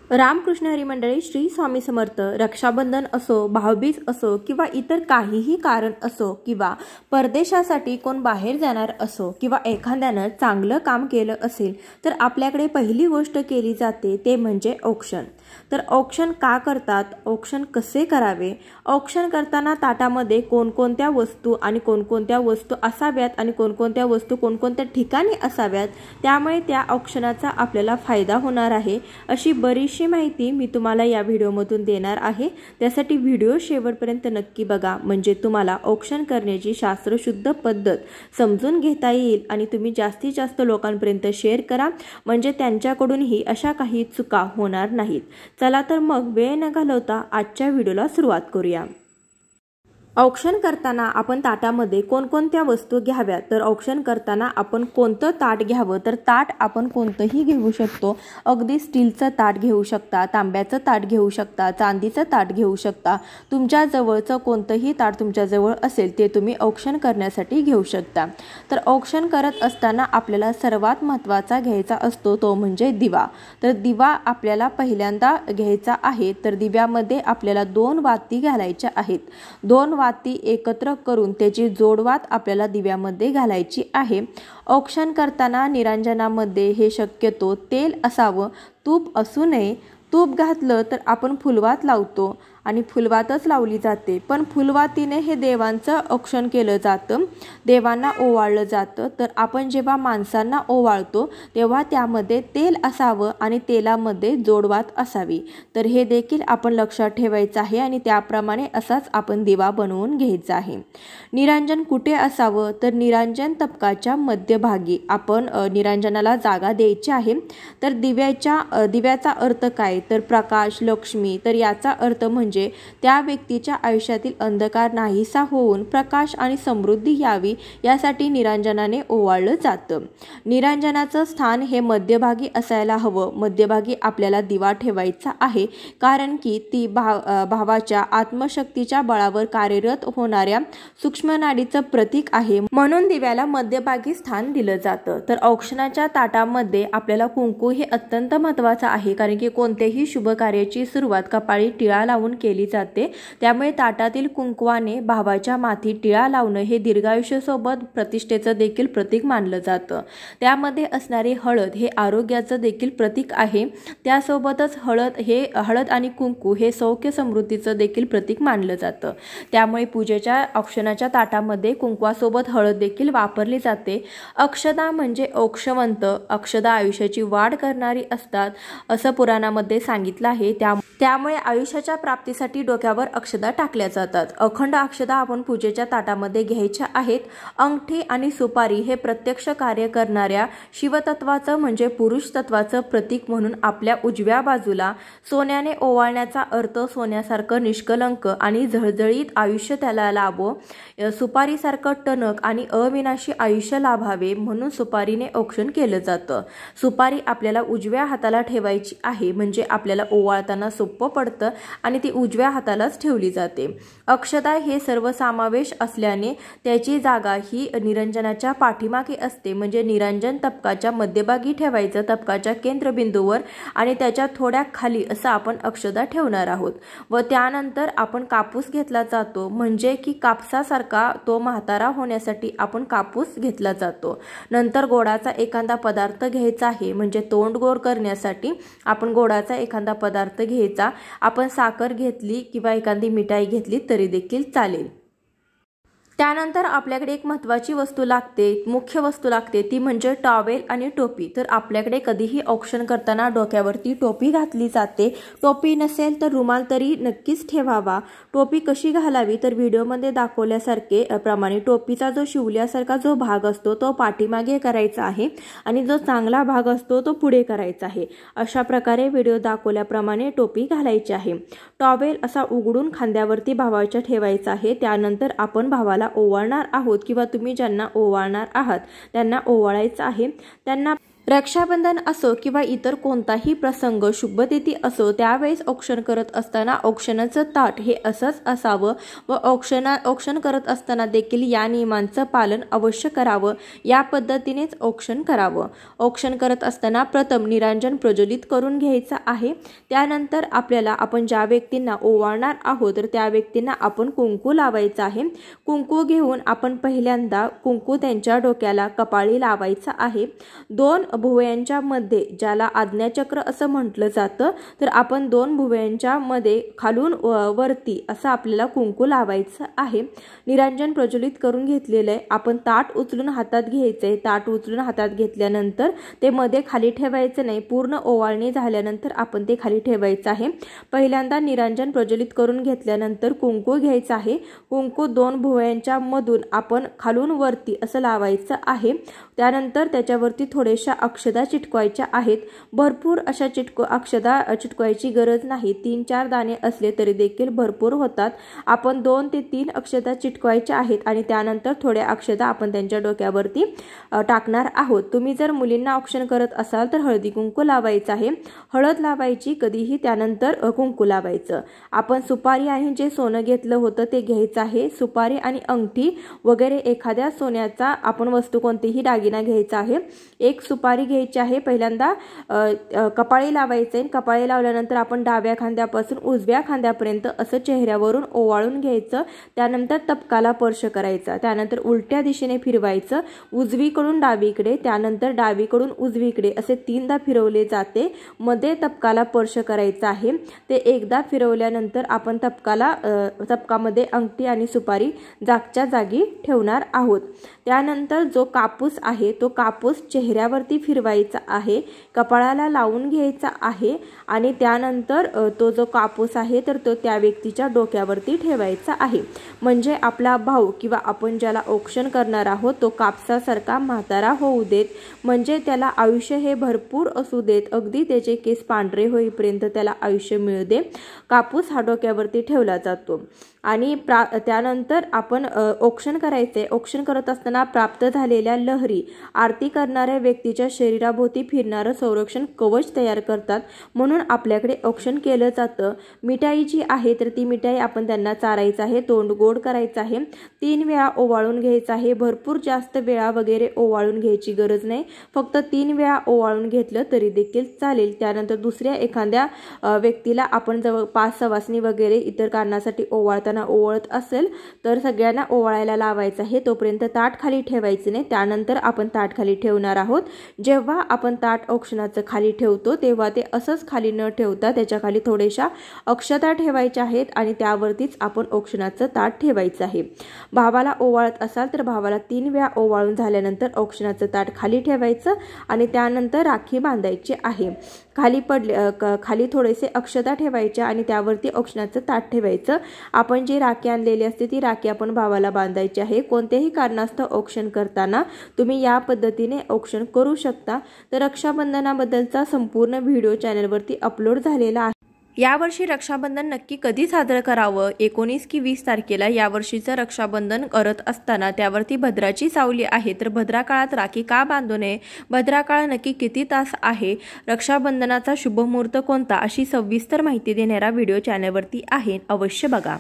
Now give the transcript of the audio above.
रामकृष्ण हरी मंडळी, श्री स्वामी समर्थ. रक्षाबंधन असो, भाऊबीज असो किंवा इतर काहीही कारण असो किंवा परदेशासाठी कोण बाहेर जाणार असो किंवा एखाद्यानं चांगलं काम केलं असेल तर आपल्याकडे पहिली गोष्ट केली जाते ते म्हणजे औक्षण. तर औक्षण का करतात, औक्षण कसे करावे, औक्षण करताना ताटामध्ये कोणकोणत्या वस्तू आणि कोणकोणत्या वस्तू असाव्यात आणि कोणकोणत्या वस्तू कोणकोणत्या ठिकाणी असाव्यात, त्यामुळे त्या औक्षणाचा आपल्याला फायदा होणार आहे अशी बरीचशी माहिती मी तुम्हाला या व्हिडिओमधून देणार आहे. त्यासाठी व्हिडिओ शेवटपर्यंत नक्की बघा, म्हणजे तुम्हाला औक्षण करण्याची शास्त्रशुद्ध पद्धत समजून घेता येईल आणि तुम्ही जास्तीत जास्त लोकांपर्यंत शेअर करा, म्हणजे त्यांच्याकडूनही अशा काही चुका होणार नाहीत. चला तर मग वेळ न घालवता आजच्या व्हिडिओला सुरुवात करूया. औक्षण करताना आपण ताटामध्ये कोणकोणत्या वस्तू घ्याव्यात. तर औक्षण करताना आपण कोणतं ताट घ्यावं, तर ताट आपण कोणतंही घेऊ शकतो. अगदी स्टीलचं ताट घेऊ शकता, तांब्याचं ताट घेऊ शकता, चांदीचं ताट घेऊ शकता. तुमच्या जवळचं कोणतंही ताट तुमच्याजवळ असेल ते तुम्ही औक्षण करण्यासाठी घेऊ शकता. तर औक्षण करत असताना आपल्याला सर्वात महत्त्वाचा घ्यायचा असतो तो म्हणजे दिवा. तर दिवा आपल्याला पहिल्यांदा घ्यायचा आहे. तर दिव्यामध्ये आपल्याला 2 वाती घालायच्या आहेत. 2 वाती एकत्र करून त्याची जोडवात आपल्याला दिव्यामध्ये घालायची आहे. औक्षण करताना निरांजनामध्ये हे शक्यतो तेल असावं, तूप असू नये. तूप घातलं तर आपण फुलवात लावतो आणि फुलवातच लावली जाते, पण फुलवातीने हे देवांचं औक्षण केलं जातं, देवांना ओवाळलं जातं. तर आपण जेव्हा माणसांना ओवाळतो तेव्हा त्यामध्ये तेल असावं आणि तेलामध्ये जोडवात असावी. तर हे देखील आपण लक्षात ठेवायचं आहे आणि त्याप्रमाणे असाच आपण दिवा बनवून घ्यायचा आहे. निरांजन कुठे असावं, तर निरांजन तपकाच्या मध्यभागी आपण निरांजनाला जागा द्यायची आहे. तर दिव्याचा अर्थ काय, तर प्रकाश, लक्ष्मी. तर याचा अर्थ म्हणजे त्या व्यक्तीच्या आयुष्यातील अंधकार नाहीसा होऊन प्रकाश आणि समृद्धी यावी यासाठी निरांजनाने ओवाळलं जातं. निरांजनाचं स्थान हे मध्यभागी असायला हवं. मध्यभागी आपल्याला दिवा ठेवायचा आहे, कारण की ती भावाच्या आत्मशक्तीच्या बळावर कार्यरत होणाऱ्या सूक्ष्म नाडीचं प्रतीक आहे, म्हणून दिव्याला मध्यभागी स्थान दिलं जातं. तर औक्षणाच्या ताटामध्ये आपल्याला कुंकू हे अत्यंत महत्त्वाचं आहे, कारण की कोणत्याही शुभ कार्याची सुरुवात कपाळी टिळा लावून केली जाते. त्यामुळे ताटातील कुंकवाने भावाच्या माथी टिळा लावणं हे दीर्घायुष्यासोबत प्रतिष्ठेचं देखील प्रतीक मानलं जातं. त्यामध्ये असणारी हळद हे आरोग्याचं देखील प्रतीक आहे. त्यासोबतच हळद आणि कुंकू हे सौख्य समृद्धीचं देखील प्रतीक मानलं जातं. त्यामुळे पूजेच्या औक्षणाच्या ताटामध्ये कुंकवासोबत हळद देखील वापरली जाते. अक्षदा म्हणजे औक्षवंत. अक्षदा आयुष्याची वाढ करणारी असतात असं पुराणामध्ये सांगितलं आहे. त्यामुळे आयुष्याच्या प्राप्तीसाठी डोक्यावर अक्षदा टाकल्या जातात. अखंड अक्षदा आपण पूजेच्या ताटामध्ये घ्यायच्या आहेत. अंगठी आणि सुपारी हे प्रत्यक्ष कार्य करणाऱ्या शिवतत्वाचं म्हणजे पुरुष तत्वाचं प्रतीक म्हणून आपल्या उजव्या बाजूला सोन्याने ओवाळण्याचा अर्थ सोन्यासारखं निष्कलंक आणि झळझळीत आयुष्य त्याला लाभो, सुपारीसारखं टणक आणि अविनाशी आयुष्य लाभावे म्हणून सुपारीने औक्षण केलं जातं. सुपारी आपल्याला उजव्या हाताला ठेवायची आहे, म्हणजे आपल्याला ओवाळताना सोपं पडतं आणि ती उजव्या हातालाच ठेवली जाते. अक्षदा हे सर्वसमावेश असल्याने त्याची जागा ही निरंजनाच्या पाठीमागे असते, म्हणजे निरांजन तपकाच्या मध्यभागी ठेवायचं, तपकाच्या केंद्रबिंदूवर, आणि त्याच्या थोड्या खाली असं आपण अक्षदा ठेवणार आहोत. व त्यानंतर आपण कापूस घेतला जातो, म्हणजे की कापसासारखा तो म्हातारा होण्यासाठी आपण कापूस घेतला जातो. नंतर गोडाचा एखादा पदार्थ घ्यायचा आहे, म्हणजे तोंड गोड करण्यासाठी आपण गोडाचा एखादा पदार्थ घ्यायचा. आपण साखर घेतली किंवा एखादी मिठाई घेतली तरी देखील चालेल. त्यानंतर आपल्याकडे एक महत्त्वाची वस्तू लागते, मुख्य वस्तू लागते, ती म्हणजे टॉवेल आणि टोपी. तर आपल्याकडे कधीही औक्षण करताना डोक्यावरती टोपी घातली जाते. टोपी नसेल तर रुमाल तरी नक्कीच ठेवावा. टोपी कशी घालावी, तर व्हिडिओमध्ये दाखवल्यासारखे प्रमाणे टोपीचा जो शिवल्यासारखा जो भाग असतो तो पाठीमागे करायचा आहे आणि जो चांगला भाग असतो तो पुढे करायचा आहे. अशा प्रकारे व्हिडिओ दाखवल्याप्रमाणे टोपी घालायची आहे. टॉवेल असा उघडून खांद्यावरती भावाच्या ठेवायचा आहे. त्यानंतर आपण भावाला ओवाळणार आहोत किंवा तुम्ही ज्यांना ओवाळणार आहात त्यांना ओवाळायचं आहे. त्यांना रक्षाबंधन असो किंवा इतर कोणताही प्रसंग शुभतिथी असो त्यावेळेस औक्षण करत असताना औक्षणाचं ताट हे असंच असावं व औक्षण करत असताना देखील या नियमांचं पालन अवश्य करावं। या पद्धतीनेच औक्षण करावं। औक्षण करत असताना प्रथम निरांजन प्रज्वलित करून घ्यायचं आहे। त्यानंतर आपल्याला आपण ज्या व्यक्तींना ओवाळणार आहोत तर त्या व्यक्तींना आपण कुंकू लावायचं आहे। कुंकू घेऊन आपण पहिल्यांदा कुंकू त्यांच्या डोक्याला कपाळी लावायचं आहे। दोन भुवयांच्या मध्ये ज्याला आज्ञाचक्र असं म्हटलं जातं तर आपण दोन भुवयांच्या मध्ये खालून वरती असं आपल्याला कुंकू लावायचं आहे। निरांजन प्रज्वलित करून घेतलेलं आहे। आपण ताट उचलून हातात घ्यायचंय। ताट उचलून हातात घेतल्यानंतर ते मध्ये खाली ठेवायचं नाही। पूर्ण ओवाळणी झाल्यानंतर आपण ते खाली ठेवायचं आहे। पहिल्यांदा निरांजन प्रज्वलित करून घेतल्यानंतर कुंकू घ्यायचं आहे। कुंकू दोन भुवयांच्या मधून आपण खालून वरती असं लावायचं आहे। त्यानंतर त्याच्यावरती थोडेशा अक्षता चिटकवायच्या आहेत। भरपूर अशा अक्षता चिटकवायची गरज नाही। 3-4 दाणे असले तरी देखील भरपूर होतात। आपण 2 ते 3 अक्षता चिटकवायच्या आहेत आणि त्यानंतर थोड्या अक्षता आपण त्यांच्या डोक्यावरती टाकणार आहोत। तुम्ही जर मुलींना औक्षण करत असाल तर हळदी कुंकू लावायचं आहे। हळद लावायची कधीही, त्यानंतर कुंकू लावायचं। आपण सुपारी आणि जे सोनं घेतलं होतं ते घ्यायचं आहे। सुपारी आणि अंगठी वगैरे एखाद्या सोन्याचा आपण वस्तू कोणतीही दागिना घ्यायचा आहे। एक सुपारी घ्यायची आहे। पहिल्यांदा कपाळी लावायचे। कपाळी लावल्यानंतर आपण डाव्या खांद्यापासून उजव्या खांद्यापर्यंत असं चेहऱ्यावरून ओवाळून घ्यायचं। त्यानंतर तपकाला स्पर्श करायचा। त्यानंतर उलट्या दिशेने फिरवायचं, उजवीकडून डावीकडे, त्यानंतर डावीकडून उजवीकडे असे 3दा फिरवले जाते। मध्ये तपकाला स्पर्श करायचा आहे। ते एकदा फिरवल्यानंतर आपण तपकामध्ये अंगठी आणि सुपारी जागच्या जागी ठेवणार आहोत। त्यानंतर जो कापूस आहे तो कापूस चेहऱ्यावरती फिरवायचा आहे, कपाळाला लावून घ्यायचा आहे आणि त्यानंतर तो जो कापूस आहे तर तो त्या व्यक्तीच्या डोक्यावरती ठेवायचा आहे। म्हणजे आपला भाऊ किंवा आपण ज्याला औक्षण करणार आहोत तो कापसासारखा म्हातारा होऊ देत, म्हणजे त्याला आयुष्य हे भरपूर असू देत, अगदी त्याचे केस पांढरे होईपर्यंत त्याला आयुष्य मिळू दे। कापूस हा डोक्यावरती ठेवला जातो आणि त्यानंतर आपण औक्षण करायचे। औक्षण करत असताना प्राप्त झालेल्या लहरी आरती करणाऱ्या व्यक्तीच्या शरीराभोवती फिरणारं संरक्षण कवच तयार करतात, म्हणून आपल्याकडे औक्षण केलं जातं। मिठाई जी आहे तर ती मिठाई आपण त्यांना चारायचं आहे, तोंड गोड करायचं आहे, 3 वेळा ओवाळून घ्यायचं आहे। भरपूर जास्त वेळा वगैरे ओवाळून घ्यायची गरज नाही, फक्त 3 वेळा ओवाळून घेतलं तरी देखील चालेल। त्यानंतर दुसऱ्या एखाद्या व्यक्तीला आपण जवळपास सवासणी वगैरे इतर कारणासाठी ओवाळताना ओवाळत असेल तर सगळ्यांना ओवाळायला लावायचं आहे। तोपर्यंत ताट खाली ठेवायचं नाही। त्यानंतर आपण ताट खाली ठेवणार आहोत। जेव्हा आपण ताट औक्षणाचं खाली ठेवतो तेव्हा ते असंच खाली न ठेवता त्याच्या खाली थोड्याशा अक्षता ठेवायच्या आहेत आणि त्यावरतीच आपण औक्षणाचं ताट ठेवायचं आहे। भावाला ओवाळत असाल तर भावाला 3 वेळा ओवाळून झाल्यानंतर औक्षणाचं ताट खाली ठेवायचं आणि त्यानंतर राखी बांधायची आहे। खाली थोडेसे अक्षता ठेवायच्या आणि त्यावरती औक्षणाचं ताट ठेवायचं। आपण जी राखी आणलेली असते ती राखी आपण भावाला बांधायची आहे। कोणत्याही कारणास्तव औक्षण करताना तुम्ही या पद्धतीने औक्षण करू शकता। तर रक्षाबंधनाबद्दलचा संपूर्ण व्हिडिओ चॅनलवरती अपलोड झालेला आहे। यावर्षी रक्षाबंधन नक्की कधी साजरं करावं, 19 की 20 तारखेला यावर्षीचं रक्षाबंधन करत असताना त्यावरती भद्राची सावली आहे, तर भद्रा काळात राखी का बांधू नये, भद्रा काळ नक्की किती तास आहे, रक्षाबंधनाचा शुभमुहूर्त कोणता, अशी सविस्तर माहिती देणारा व्हिडिओ चॅनलवरती आहे, अवश्य बघा।